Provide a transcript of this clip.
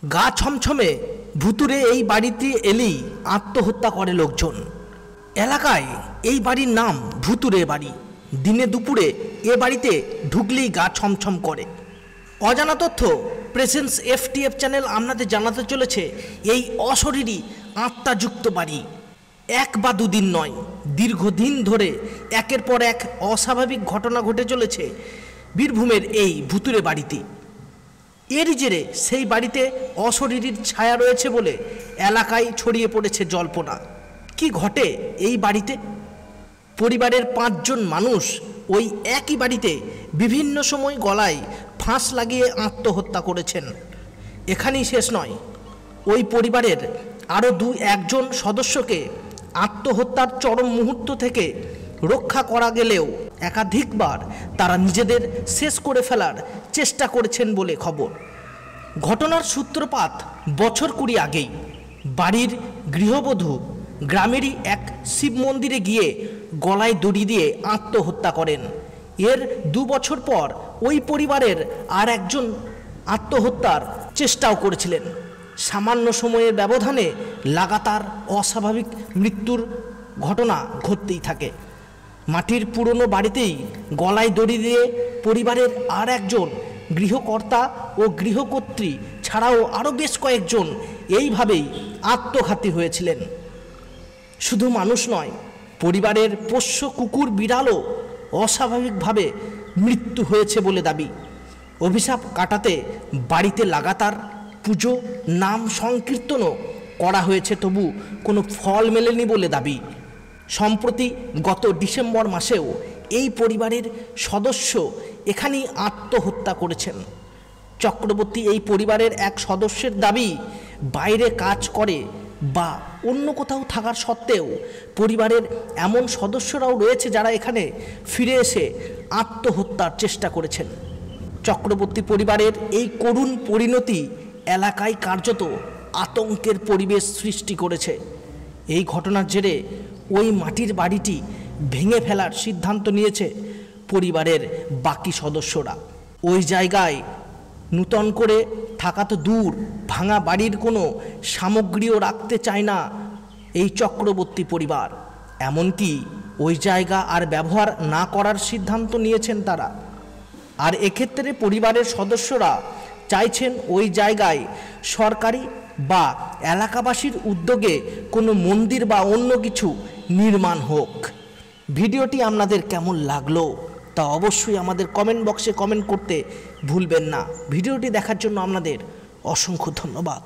গা ছমছমে ভুতুরে এই বাড়িতে এলেই আত্মহত্যা করে লোকজন। এলাকায় এই বাড়ির নাম ভুতুরে বাড়ি। দিনে দুপুরে এ বাড়িতে ঢুকলেই গা ছমছম করে। অজানা তথ্য প্রেজেন্স এফটিএফ চ্যানেল আপনাদের জানাতে চলেছে এই অশরীরী আত্মাযুক্ত বাড়ি এক বা দুদিন নয়, দীর্ঘদিন ধরে একের পর এক অস্বাভাবিক ঘটনা ঘটে চলেছে বীরভূমের এই ভুতুরে বাড়িতে। এরই জেরে সেই বাড়িতে অশরীরীর ছায়া রয়েছে বলে এলাকায় ছড়িয়ে পড়েছে জল্পনা। কি ঘটে এই বাড়িতে? পরিবারের 5 জন মানুষ ওই একই বাড়িতে বিভিন্ন সময় গলায় ফাঁস লাগিয়ে আত্মহত্যা করেছেন। এখানেই শেষ নয়, ওই পরিবারের আরও 2-1 সদস্যকে আত্মহত্যার চরম মুহূর্ত থেকে রক্ষা করা গেলেও একাধিকবার তারা নিজেদের শেষ করে ফেলার চেষ্টা করেছেন বলে খবর। ঘটনার সূত্রপাত বছর 20 আগেই। বাড়ির গৃহবধূ গ্রামেরই এক শিব মন্দিরে গিয়ে গলায় দড়ি দিয়ে আত্মহত্যা করেন। এর 2 বছর পর ওই পরিবারের আর একজন আত্মহত্যার চেষ্টাও করেছিলেন। সামান্য সময়ের ব্যবধানে লাগাতার অস্বাভাবিক মৃত্যুর ঘটনা ঘটতেই থাকে। মাটির পুরনো বাড়িতেই গলায় দড়ি দিয়ে পরিবারের আর একজন গৃহকর্তা ও গৃহকর্ত্রী ছাড়াও আরও বেশ কয়েকজন এইভাবেই আত্মঘাতী হয়েছিলেন। শুধু মানুষ নয়, পরিবারের পোষ্য কুকুর বিড়ালও অস্বাভাবিকভাবে মৃত্যু হয়েছে বলে দাবি। অভিশাপ কাটাতে বাড়িতে লাগাতার পুজো, নাম সংকীর্তনও করা হয়েছে, তবু কোনো ফল মেলেনি বলে দাবি। সম্প্রতি গত ডিসেম্বর মাসেও এই পরিবারের সদস্য এখানেই আত্মহত্যা করেছেন। চক্রবর্তী এই পরিবারের এক সদস্যের দাবি, বাইরে কাজ করে বা অন্য কোথাও থাকার সত্ত্বেও পরিবারের এমন সদস্যরাও রয়েছে যারা এখানে ফিরে এসে আত্মহত্যার চেষ্টা করেছেন। চক্রবর্তী পরিবারের এই করুণ পরিণতি এলাকায় কার্যত আতঙ্কের পরিবেশ সৃষ্টি করেছে। এই ঘটনার জেরে ওই মাটির বাড়িটি ভেঙে ফেলার সিদ্ধান্ত নিয়েছে পরিবারের বাকি সদস্যরা। ওই জায়গায় নূতন করে থাকা তো দূর, ভাঙা বাড়ির কোনো সামগ্রীও রাখতে চায় না এই চক্রবর্তী পরিবার। এমনকি ওই জায়গা আর ব্যবহার না করার সিদ্ধান্ত নিয়েছেন তারা। আর এক্ষেত্রে পরিবারের সদস্যরা চাইছেন ওই জায়গায় সরকারি বা এলাকাবাসীর উদ্যোগে কোনো মন্দির বা অন্য কিছু নির্মাণ হোক। ভিডিওটি আপনাদের কেমন লাগলো তা অবশ্যই আমাদের কমেন্ট বক্সে কমেন্ট করতে ভুলবেন না। ভিডিওটি দেখার জন্য আপনাদের অসংখ্য ধন্যবাদ।